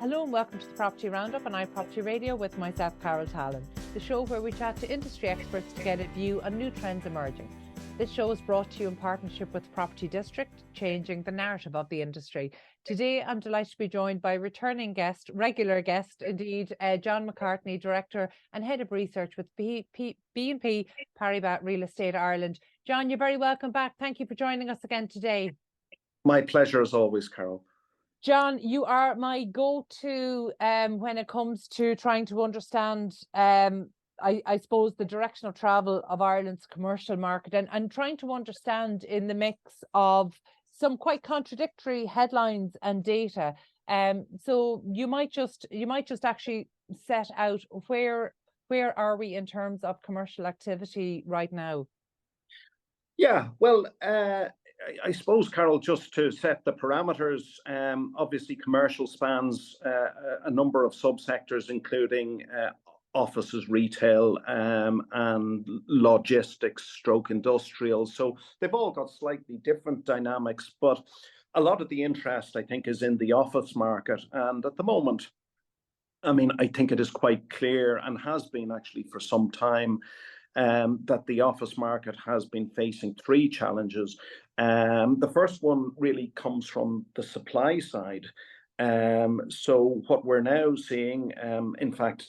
Hello and welcome to the Property Roundup on iPropertyRadio with myself, Carol Tallon, the show where we chat to industry experts to get a view on new trends emerging. This show is brought to you in partnership with Property District, changing the narrative of the industry. Today, I'm delighted to be joined by returning guest, regular guest indeed, John McCartney, Director and Head of Research with BNP Paribas Real Estate Ireland. John, you're very welcome back. Thank you for joining us again today. My pleasure as always, Carol. John, you are my go-to when it comes to trying to understand, I suppose, the direction of travel of Ireland's commercial market and trying to understand in the mix of some quite contradictory headlines and data. So you might just actually set out where are we in terms of commercial activity right now? Yeah, well, I suppose, Carol, just to set the parameters, obviously commercial spans a number of subsectors, including offices, retail, and logistics, stroke industrial. So they've all got slightly different dynamics, but a lot of the interest, I think, is in the office market. And at the moment, I mean, I think it is quite clear and has been actually for some time that the office market has been facing three challenges. The first one really comes from the supply side. So what we're now seeing, in fact,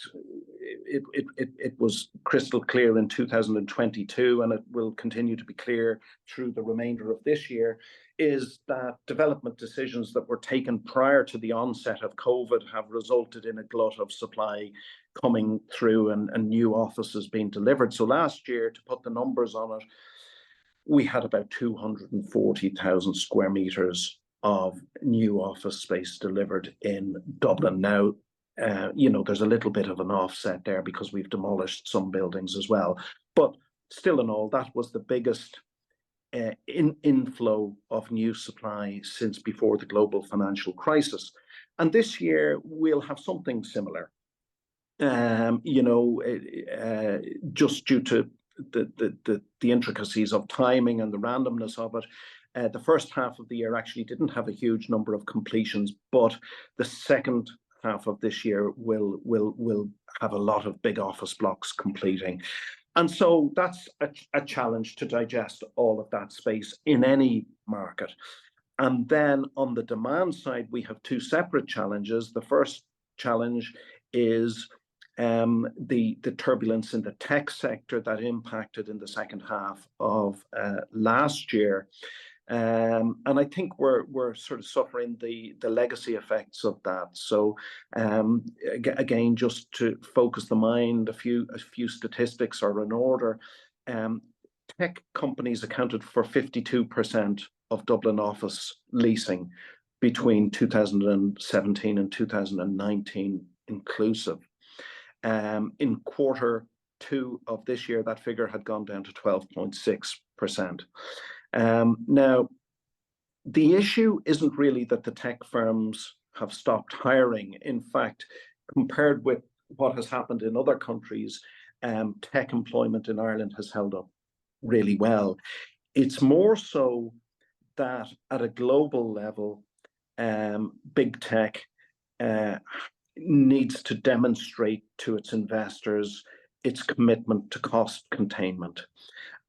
it was crystal clear in 2022, and it will continue to be clear through the remainder of this year, is that development decisions that were taken prior to the onset of COVID have resulted in a glut of supply coming through and new offices being delivered. So last year, to put the numbers on it, we had about 240,000 square meters of new office space delivered in Dublin. Now, there's a little bit of an offset there because we've demolished some buildings as well. But still in all, that was the biggest inflow of new supply since before the global financial crisis. And this year, we'll have something similar. Just due to the intricacies of timing and the randomness of it, the first half of the year actually didn't have a huge number of completions, but the second half of this year will have a lot of big office blocks completing. And so that's a challenge to digest all of that space in any market. And then on the demand side, we have two separate challenges. The first challenge is the turbulence in the tech sector that impacted in the second half of last year. And I think we're sort of suffering the legacy effects of that. So again, just to focus the mind, a few statistics are in order. Tech companies accounted for 52% of Dublin office leasing between 2017 and 2019 inclusive. In quarter two of this year, that figure had gone down to 12.6%. Now, the issue isn't really that the tech firms have stopped hiring. In fact, compared with what has happened in other countries, tech employment in Ireland has held up really well. It's more so that at a global level, big tech needs to demonstrate to its investors its commitment to cost containment.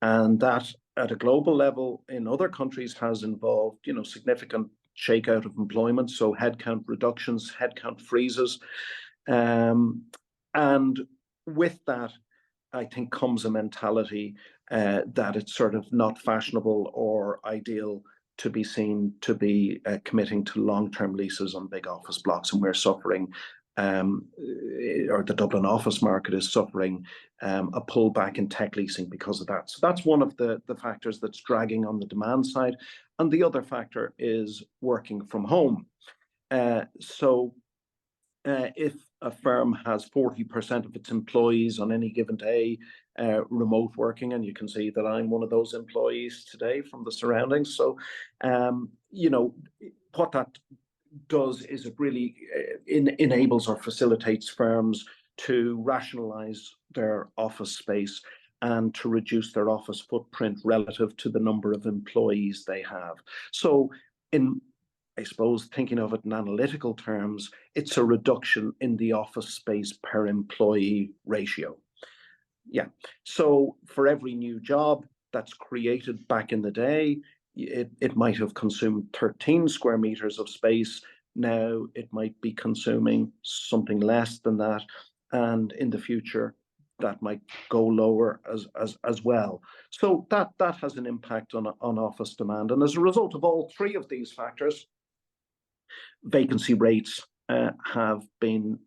And that at a global level in other countries has involved, significant shakeout of employment, so headcount reductions, headcount freezes. And with that, I think comes a mentality that it's sort of not fashionable or ideal to be seen to be committing to long-term leases on big office blocks, and we're suffering, or the Dublin office market is suffering a pullback in tech leasing because of that. So that's one of the factors that's dragging on the demand side. And the other factor is working from home. So if a firm has 40% of its employees on any given day remote working, and you can see that I'm one of those employees today from the surroundings. So, what that does is it really enables or facilitates firms to rationalize their office space and to reduce their office footprint relative to the number of employees they have. So in I suppose, thinking of it in analytical terms, it's a reduction in the office space per employee ratio. Yeah. So for every new job that's created back in the day, it might have consumed 13 square meters of space. Now it might be consuming something less than that. And in the future, that might go lower as well. So that has an impact on office demand. And as a result of all three of these factors, vacancy rates have been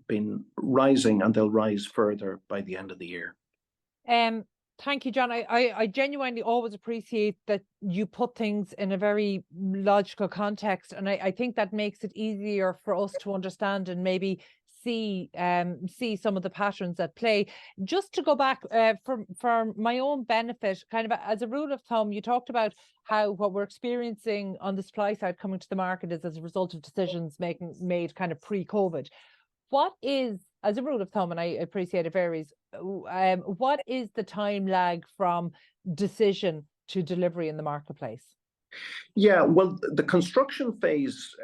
rising, and they'll rise further by the end of the year. Thank you, John. I genuinely always appreciate that you put things in a very logical context, and I think that makes it easier for us to understand and maybe see some of the patterns at play. Just to go back for my own benefit, kind of as a rule of thumb, you talked about how what we're experiencing on the supply side coming to the market is as a result of decisions made kind of pre-COVID. What is, as a rule of thumb, and I appreciate it varies, what is the time lag from decision to delivery in the marketplace? Yeah, well, the construction phase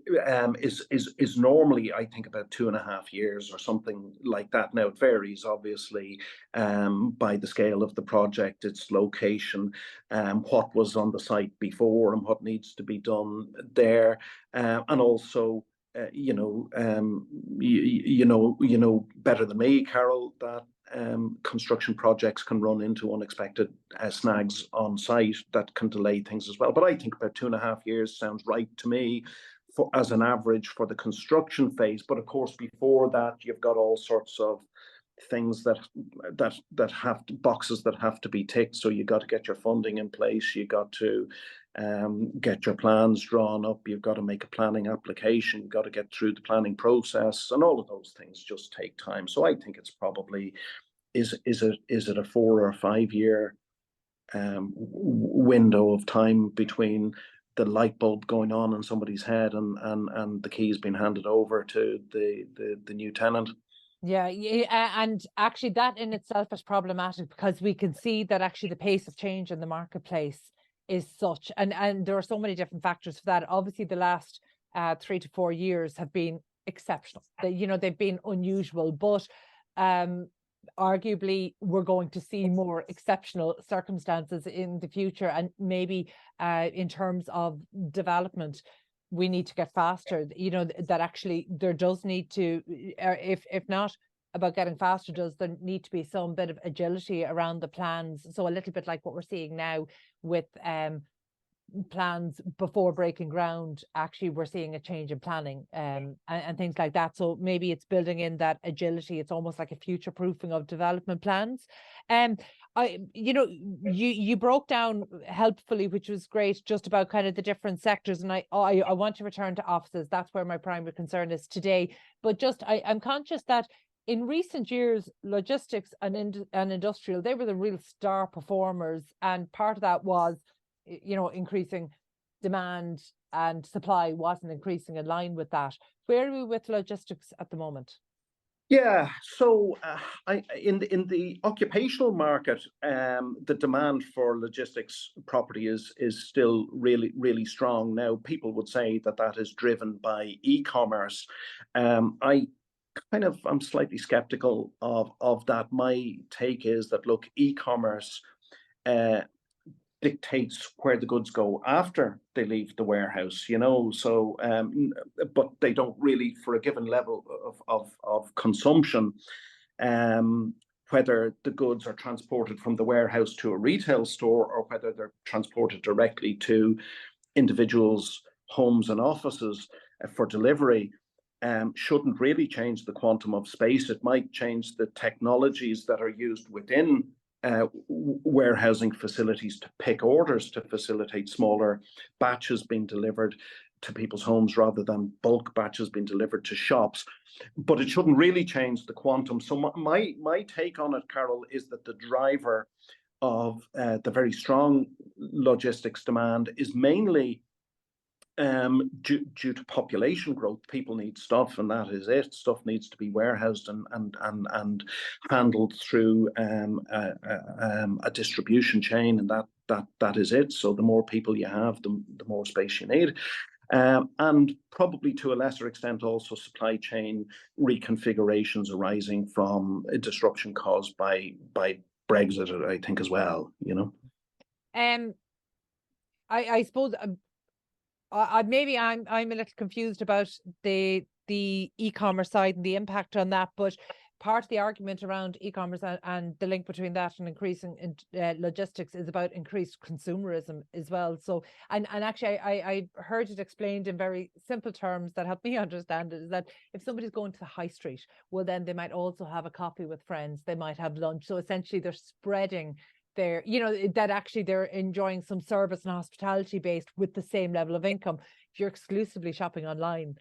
is normally, I think, about 2.5 years or something like that. Now, it varies, obviously, by the scale of the project, its location, what was on the site before and what needs to be done there, and also, you know better than me, Carol, that construction projects can run into unexpected snags on site that can delay things as well. But I think about 2.5 years sounds right to me as an average for the construction phase. But of course, before that, you've got all sorts of things that have to, boxes that have to be ticked. So you got to get your funding in place. You got to get your plans drawn up. You've got to make a planning application. You've got to get through the planning process, and all of those things just take time. So I think it's probably is it a 4 or 5 year window of time between the light bulb going on in somebody's head and the keys being handed over to the new tenant. Yeah, and actually that in itself is problematic, because we can see that actually the pace of change in the marketplace is such, and there are so many different factors for that. Obviously, the last 3 to 4 years have been exceptional. They've been unusual, but arguably we're going to see more exceptional circumstances in the future, and maybe in terms of development, we need to get faster. That actually there does need to, if not about getting faster, does there need to be some bit of agility around the plans? So a little bit like what we're seeing now with plans before breaking ground. Actually, we're seeing a change in planning and things like that. So maybe it's building in that agility. It's almost like a future proofing of development plans. You broke down helpfully, which was great, just about kind of the different sectors. And I want to return to offices. That's where my primary concern is today. But just I'm conscious that in recent years, logistics and industrial, they were the real star performers. And part of that was, increasing demand, and supply wasn't increasing in line with that. Where are we with logistics at the moment? Yeah, so in the occupational market, the demand for logistics property is still really, really strong. Now, people would say that is driven by e-commerce. I'm slightly skeptical of that. My take is that, look, e-commerce dictates where the goods go after they leave the warehouse, so but they don't really, for a given level of consumption, whether the goods are transported from the warehouse to a retail store or whether they're transported directly to individuals' homes and offices for delivery, shouldn't really change the quantum of space. It might change the technologies that are used within warehousing facilities to pick orders, to facilitate smaller batches being delivered to people's homes rather than bulk batches being delivered to shops. But it shouldn't really change the quantum. So my take on it, Carol, is that the driver of the very strong logistics demand is mainly due to population growth. People need stuff, and that is it. Stuff needs to be warehoused and handled through a distribution chain, and that is it. So the more people you have, the more space you need. and probably to a lesser extent also supply chain reconfigurations arising from a disruption caused by Brexit, I think, as well. I suppose maybe I'm a little confused about the e-commerce side and the impact on that, but part of the argument around e-commerce and the link between that and increasing logistics is about increased consumerism as well. So, and actually, I heard it explained in very simple terms that helped me understand it, is that if somebody's going to the high street, well, then they might also have a coffee with friends, they might have lunch. So essentially, they're spreading their, that actually they're enjoying some service and hospitality based with the same level of income. If you're exclusively shopping online,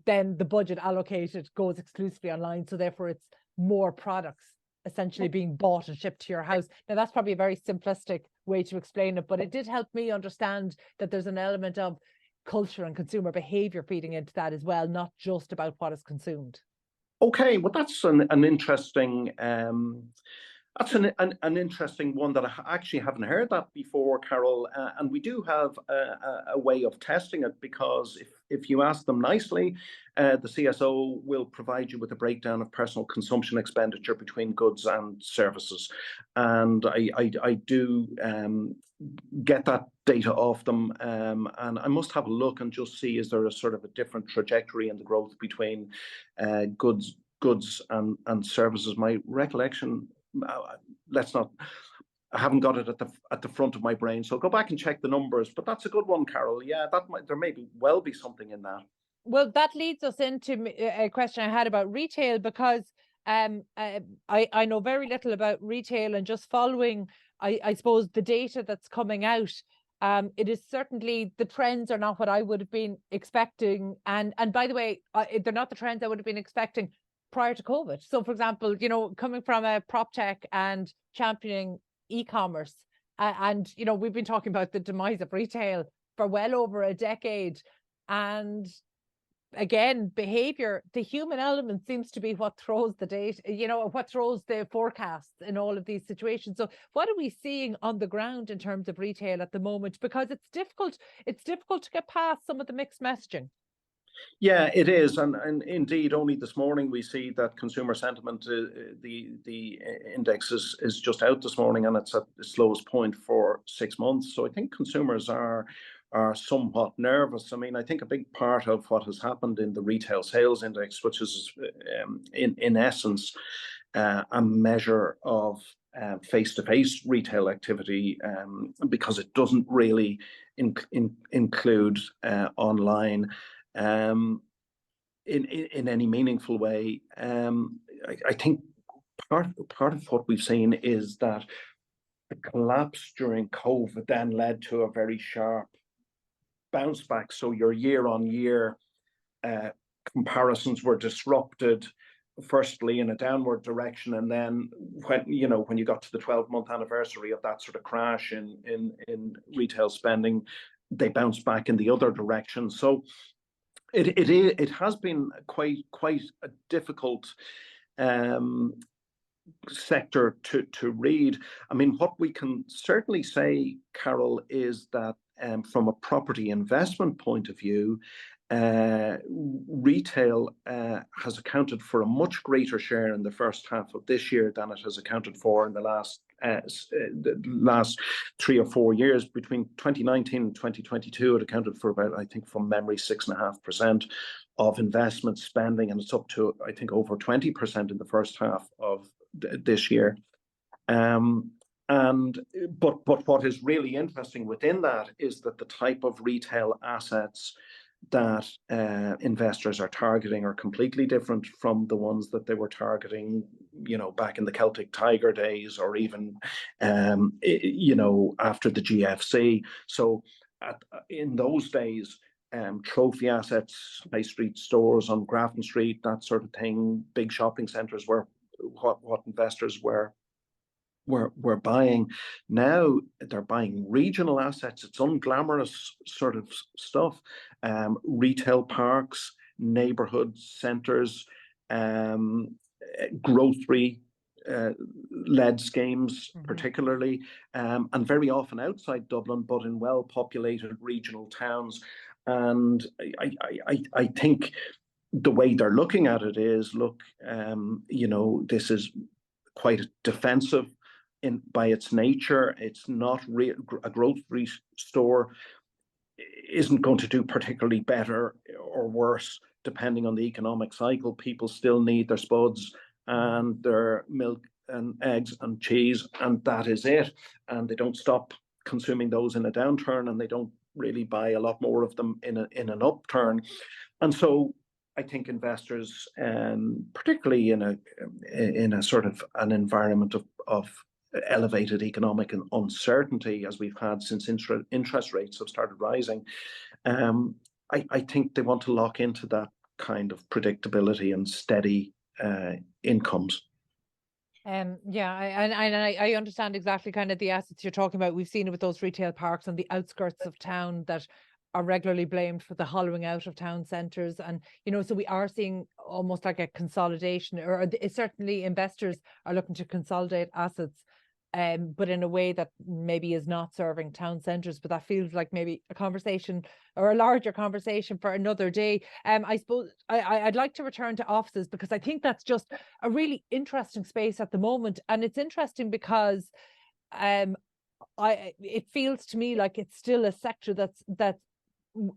then the budget allocated goes exclusively online. So therefore it's more products essentially being bought and shipped to your house. Now that's probably a very simplistic way to explain it, but it did help me understand that there's an element of culture and consumer behavior feeding into that as well, not just about what is consumed. Okay, well, that's an interesting that's an interesting one that I actually haven't heard that before, Carol. And we do have a way of testing it, because if you ask them nicely, the CSO will provide you with a breakdown of personal consumption expenditure between goods and services. And I do get that data off them, and I must have a look and just see, is there a sort of a different trajectory in the growth between goods and services. My recollection, I haven't got it at the front of my brain, so I'll go back and check the numbers. But that's a good one, Carol. Yeah, there may well be something in that. Well, that leads us into a question I had about retail, because I know very little about retail, and just following, I suppose, the data that's coming out, it is certainly, the trends are not what I would have been expecting. And by the way, they're not the trends I would have been expecting prior to COVID. So, for example, coming from a prop tech and championing e-commerce, and we've been talking about the demise of retail for well over a decade. And again, behavior, the human element seems to be what throws the data, what throws the forecasts in all of these situations. So what are we seeing on the ground in terms of retail at the moment? Because it's difficult to get past some of the mixed messaging. Yeah, it is, and indeed, only this morning we see that consumer sentiment, the index is just out this morning, and it's at its lowest point for 6 months. So I think consumers are somewhat nervous. I mean, I think a big part of what has happened in the retail sales index, which is in essence a measure of face-to-face retail activity, because it doesn't really include online in any meaningful way. I think part of what we've seen is that the collapse during COVID then led to a very sharp bounce back. So your year-on-year comparisons were disrupted, firstly in a downward direction, and then when you got to the 12-month anniversary of that sort of crash in retail spending, they bounced back in the other direction. So it has been quite a difficult sector to read. I mean, what we can certainly say, Carol, is that from a property investment point of view, retail has accounted for a much greater share in the first half of this year than it has accounted for in the last 3 or 4 years. Between 2019 and 2022, it accounted for about, I think from memory, 6.5% of investment spending, and it's up to, I think, over 20% in the first half of this year. But what is really interesting within that is that the type of retail assets that investors are targeting are completely different from the ones that they were targeting, back in the Celtic Tiger days, or even, after the GFC. So in those days, trophy assets, high street stores on Grafton Street, that sort of thing, big shopping centres were what investors were buying. Now they're buying regional assets. It's unglamorous sort of stuff. Retail parks, neighborhood centres, grocery led schemes, particularly, and very often outside Dublin, but in well-populated regional towns. And I think the way they're looking at it is, look, this is quite defensive by its nature. It's not a grocery store isn't going to do particularly better or worse depending on the economic cycle. People still need their spuds and their milk and eggs and cheese, and that is it. And they don't stop consuming those in a downturn, and they don't really buy a lot more of them in an upturn. And so I think investors, particularly in a sort of an environment of elevated economic uncertainty, as we've had since interest rates have started rising, I think they want to lock into that kind of predictability and steady incomes. I understand exactly kind of the assets you're talking about. We've seen it with those retail parks on the outskirts of town that are regularly blamed for the hollowing out of town centres. And, so we are seeing almost like a consolidation, or certainly investors are looking to consolidate assets, but in a way that maybe is not serving town centres. But that feels like maybe a conversation or a larger conversation for another day. I suppose I'd like to return to offices, because I think that's just a really interesting space at the moment. And it's interesting because it feels to me like it's still a sector that's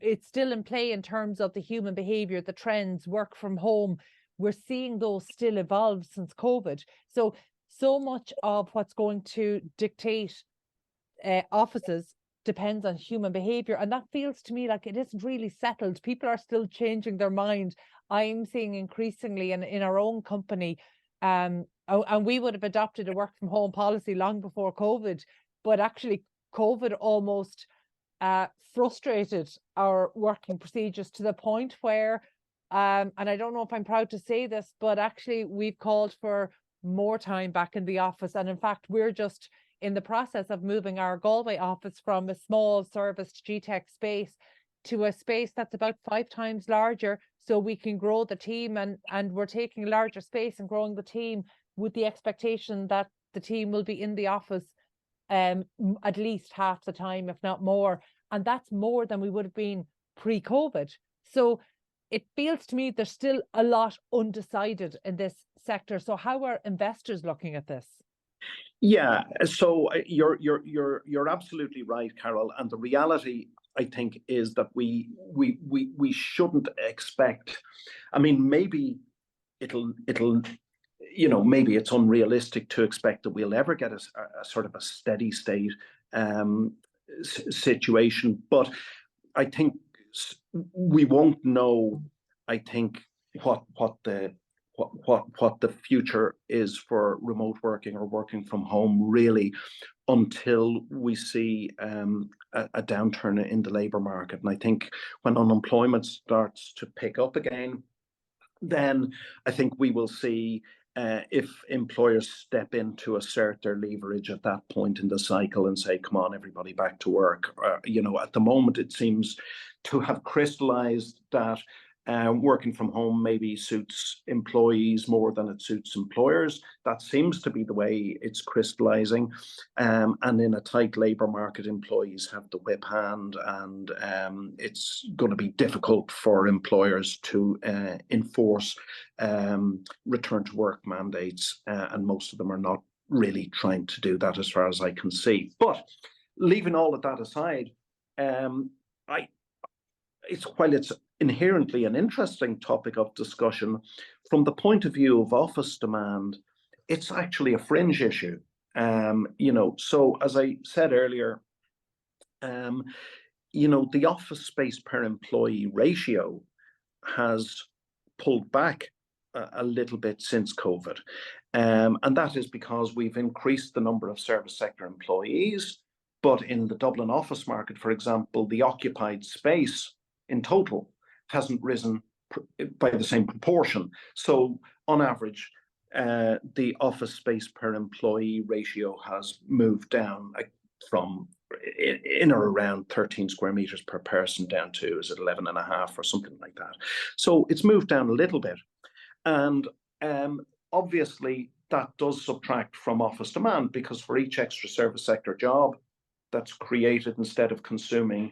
it's still in play in terms of the human behavior, the trends, work from home. We're seeing those still evolve since COVID. So much of what's going to dictate offices depends on human behavior. And that feels to me like it isn't really settled. People are still changing their mind. I'm seeing increasingly in our own company, and we would have adopted a work from home policy long before COVID, but actually COVID almost frustrated our working procedures to the point where, and I don't know if I'm proud to say this, but actually we've called for more time back in the office. And in fact, we're just in the process of moving our Galway office from a small serviced GTech space to a space that's about 5 times larger, so we can grow the team, and we're taking larger space and growing the team with the expectation that the team will be in the office at least half the time, if not more. And that's more than we would have been pre-COVID. So it feels to me there's still a lot undecided in this sector. So how are investors looking at this? Yeah, so you're absolutely right, Carol. And the reality, I think, is that we shouldn't expect. I mean, maybe it'll maybe it's unrealistic to expect that we'll ever get a sort of a steady state situation. But I think we won't know, I think, what the future is for remote working or working from home, really, until we see a downturn in the labour market. And I think when unemployment starts to pick up again, then I think we will see if employers step in to assert their leverage at that point in the cycle and say, come on, everybody back to work. At the moment, it seems to have crystallized that working from home maybe suits employees more than it suits employers. That seems to be the way it's crystallizing. And in a tight labour market, employees have the whip hand, and it's going to be difficult for employers to enforce return to work mandates. And most of them are not really trying to do that, as far as I can see. But leaving all of that aside, while it's inherently an interesting topic of discussion, from the point of view of office demand, it's actually a fringe issue. So as I said earlier, the office space per employee ratio has pulled back a little bit since COVID. And that is because we've increased the number of service sector employees. But in the Dublin office market, for example, the occupied space in total hasn't risen by the same proportion. So on average, the office space per employee ratio has moved down from in or around 13 square meters per person down to, is it 11 and a half or something like that. So it's moved down a little bit. And obviously that does subtract from office demand, because for each extra service sector job that's created, instead of consuming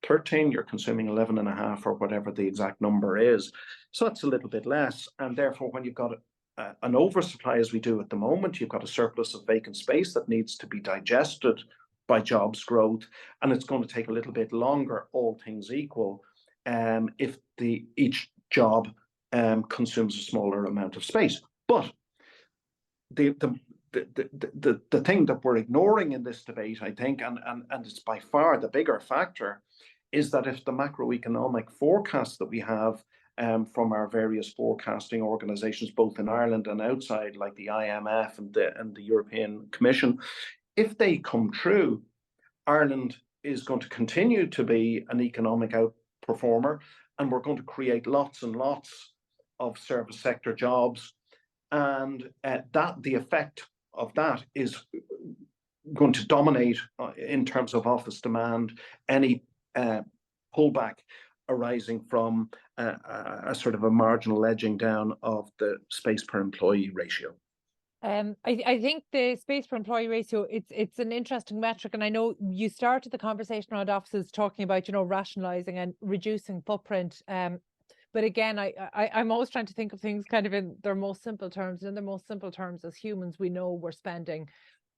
13, you're consuming 11 and a half, or whatever the exact number is. So it's a little bit less. And therefore, when you've got an oversupply, as we do at the moment, you've got a surplus of vacant space that needs to be digested by jobs growth. And it's going to take a little bit longer, all things equal, if each job consumes a smaller amount of space. But the thing that we're ignoring in this debate, I think, and it's by far the bigger factor, is that if the macroeconomic forecasts that we have from our various forecasting organizations, both in Ireland and outside, like the IMF and the European Commission, if they come true, Ireland is going to continue to be an economic outperformer, and we're going to create lots and lots of service sector jobs. And the effect of that is going to dominate in terms of office demand any pullback arising from a sort of a marginal edging down of the space per employee ratio. I think the space per employee ratio, it's an interesting metric. And I know you started the conversation around offices talking about, rationalizing and reducing footprint. But again, I'm always trying to think of things kind of in their most simple terms. And in their most simple terms, as humans, we know we're spending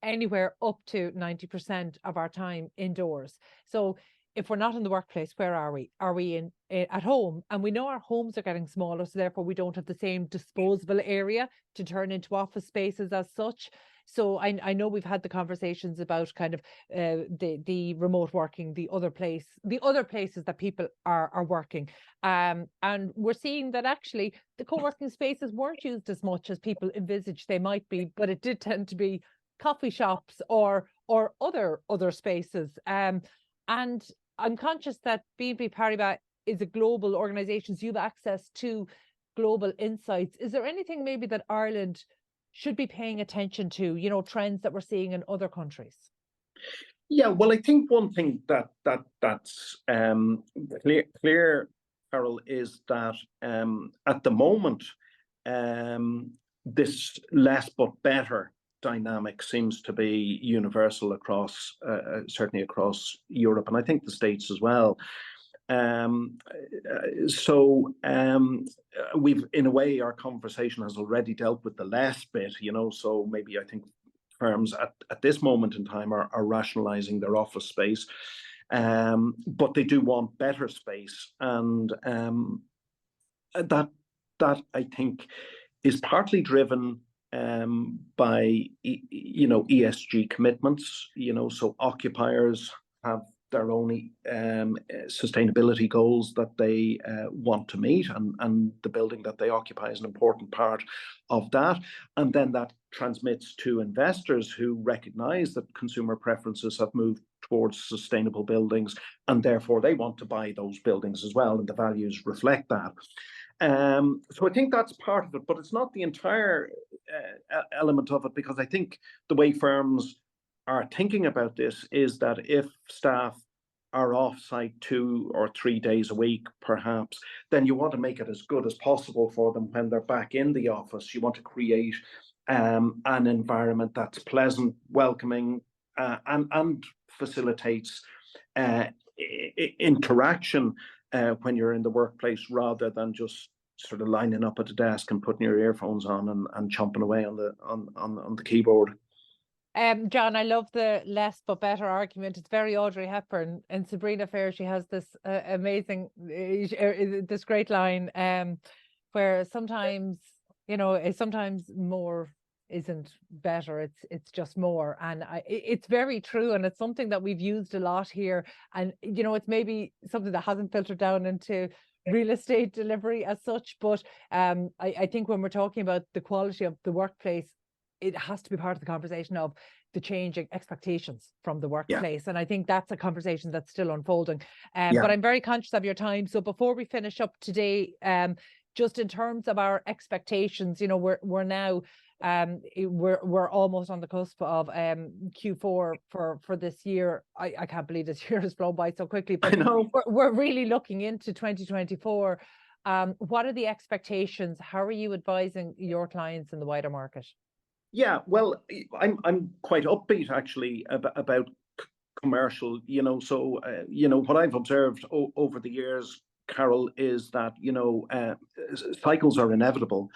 anywhere up to 90% of our time indoors. So if we're not in the workplace, where are we? Are we at home? And we know our homes are getting smaller, so therefore we don't have the same disposable area to turn into office spaces as such. So I know we've had the conversations about kind of the remote working, the other places that people are working. And we're seeing that actually the co-working spaces weren't used as much as people envisaged they might be, but it did tend to be coffee shops or other spaces. And I'm conscious that BNP Paribas is a global organization, so you have access to global insights. Is there anything maybe that Ireland should be paying attention to, trends that we're seeing in other countries? Yeah, well, I think one thing that's clear, Carol, is that at the moment, this less but better dynamic seems to be universal across, certainly across Europe, and I think the States as well. We've, in a way, our conversation has already dealt with the less bit, so maybe I think firms at this moment in time are rationalizing their office space, but they do want better space, and that I think is partly driven by ESG commitments. So occupiers have their own sustainability goals that they want to meet, and the building that they occupy is an important part of that. And then that transmits to investors who recognize that consumer preferences have moved towards sustainable buildings, and therefore they want to buy those buildings as well, and the values reflect that. So I think that's part of it, but it's not the entire element of it, because I think the way firms are thinking about this is that if staff are off-site 2 or 3 days a week, perhaps, then you want to make it as good as possible for them when they're back in the office. You want to create an environment that's pleasant, welcoming, and facilitates interaction when you're in the workplace, rather than just sort of lining up at the desk and putting your earphones on and chomping away on the keyboard. John, I love the less but better argument. It's very Audrey Hepburn. And Sabrina Fair, she has this amazing, this great line where sometimes, sometimes more isn't better, it's just more. And it's very true, and it's something that we've used a lot here. And it's maybe something that hasn't filtered down into real estate delivery as such, but I think when we're talking about the quality of the workplace, it has to be part of the conversation of the changing expectations from the workplace. Yeah. And I think that's a conversation that's still unfolding. But I'm very conscious of your time. So before we finish up today, just in terms of our expectations, we're now we're almost on the cusp of Q4 for this year. I can't believe this year has flown by so quickly, but I know. We're really looking into 2024. What are the expectations? How are you advising your clients in the wider market? Yeah, well, I'm quite upbeat actually about commercial, so, what I've observed over the years, Carol, is that, cycles are inevitable.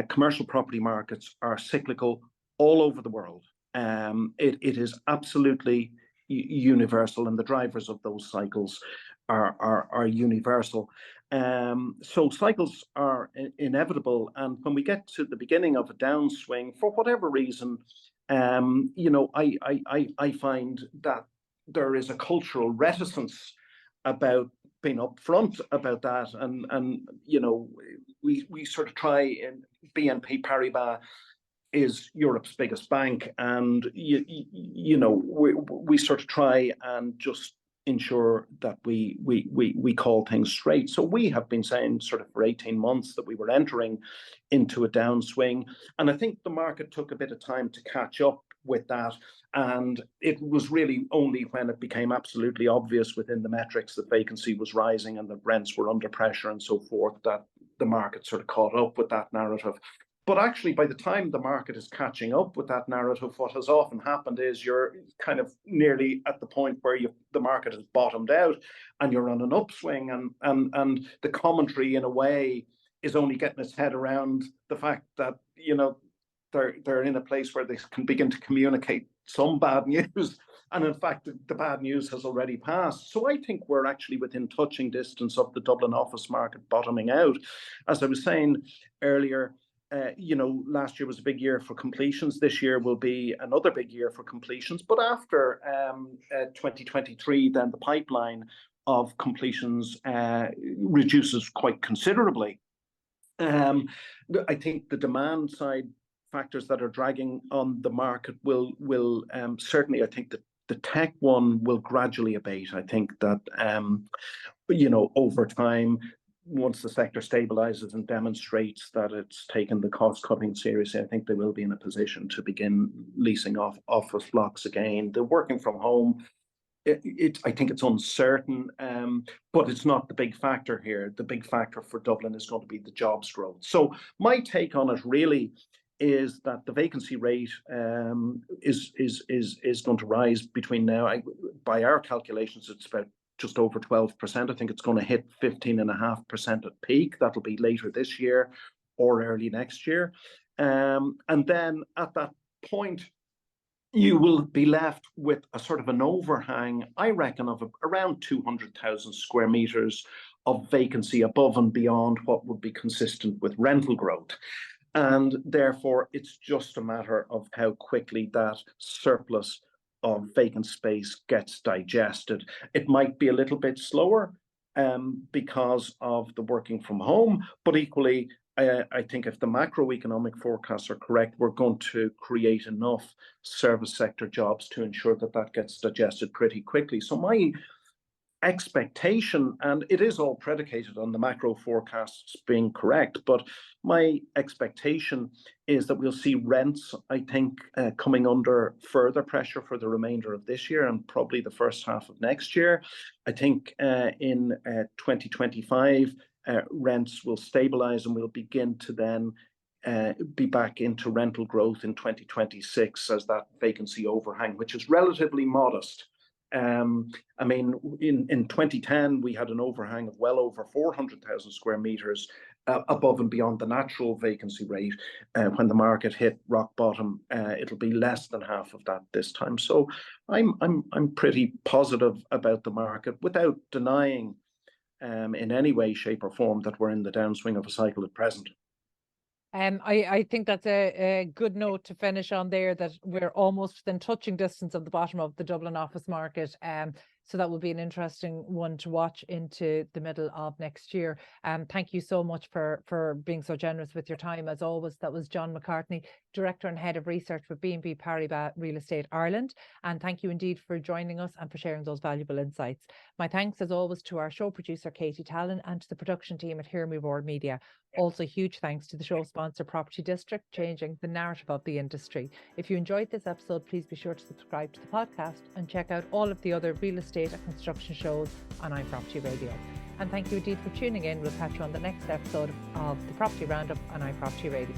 Commercial property markets are cyclical all over the world. It is absolutely universal, and the drivers of those cycles are universal. So cycles are inevitable, and when we get to the beginning of a downswing, for whatever reason, I find that there is a cultural reticence about being upfront about that, and we sort of try, and BNP Paribas is Europe's biggest bank, and we sort of try and just ensure that we call things straight. So we have been saying sort of for 18 months that we were entering into a downswing, and I think the market took a bit of time to catch up with that. And it was really only when it became absolutely obvious within the metrics that vacancy was rising and that rents were under pressure and so forth that the market sort of caught up with that narrative. But actually, by the time the market is catching up with that narrative, what has often happened is you're kind of nearly at the point where the market has bottomed out and you're on an upswing, and the commentary in a way is only getting its head around the fact that they're in a place where they can begin to communicate some bad news. And in fact, the bad news has already passed. So I think we're actually within touching distance of the Dublin office market bottoming out. As I was saying earlier, last year was a big year for completions. This year will be another big year for completions. But after 2023, then the pipeline of completions reduces quite considerably. I think the demand side factors that are dragging on the market will certainly, I think that the tech one will gradually abate. I think that, over time, once the sector stabilizes and demonstrates that it's taken the cost cutting seriously, I think they will be in a position to begin leasing off office blocks again. The working from home, I think it's uncertain, but it's not the big factor here. The big factor for Dublin is going to be the jobs growth. So my take on it really is that the vacancy rate is going to rise between now. By our calculations, it's about just over 12%. I think it's going to hit 15.5% at peak. That'll be later this year or early next year. And then at that point, you will be left with a sort of an overhang, I reckon, of around 200,000 square meters of vacancy above and beyond what would be consistent with rental growth. And therefore, it's just a matter of how quickly that surplus of vacant space gets digested. It might be a little bit slower because of the working from home, but equally, I think if the macroeconomic forecasts are correct, we're going to create enough service sector jobs to ensure that that gets digested pretty quickly. So my expectation, and it is all predicated on the macro forecasts being correct, but my expectation is that we'll see rents, I think, coming under further pressure for the remainder of this year and probably the first half of next year. I think in 2025, rents will stabilize and we'll begin to then be back into rental growth in 2026 as that vacancy overhang, which is relatively modest. I mean, in 2010, we had an overhang of well over 400,000 square meters above and beyond the natural vacancy rate. When the market hit rock bottom, it'll be less than half of that this time. So I'm pretty positive about the market without denying in any way, shape or form that we're in the downswing of a cycle at present. I think that's a good note to finish on there, that we're almost within touching distance of the bottom of the Dublin office market. So that will be an interesting one to watch into the middle of next year. Thank you so much for being so generous with your time. As always, that was John McCartney, Director and Head of Research with BNP Paribas Real Estate Ireland. And thank you indeed for joining us and for sharing those valuable insights. My thanks, as always, to our show producer, Katie Tallon, and to the production team at Hear Me Roar Media. Also, huge thanks to the show sponsor, Property District, changing the narrative of the industry. If you enjoyed this episode, please be sure to subscribe to the podcast and check out all of the other real estate and construction shows on iPropertyRadio. And thank you indeed for tuning in. We'll catch you on the next episode of the Property Roundup on iPropertyRadio.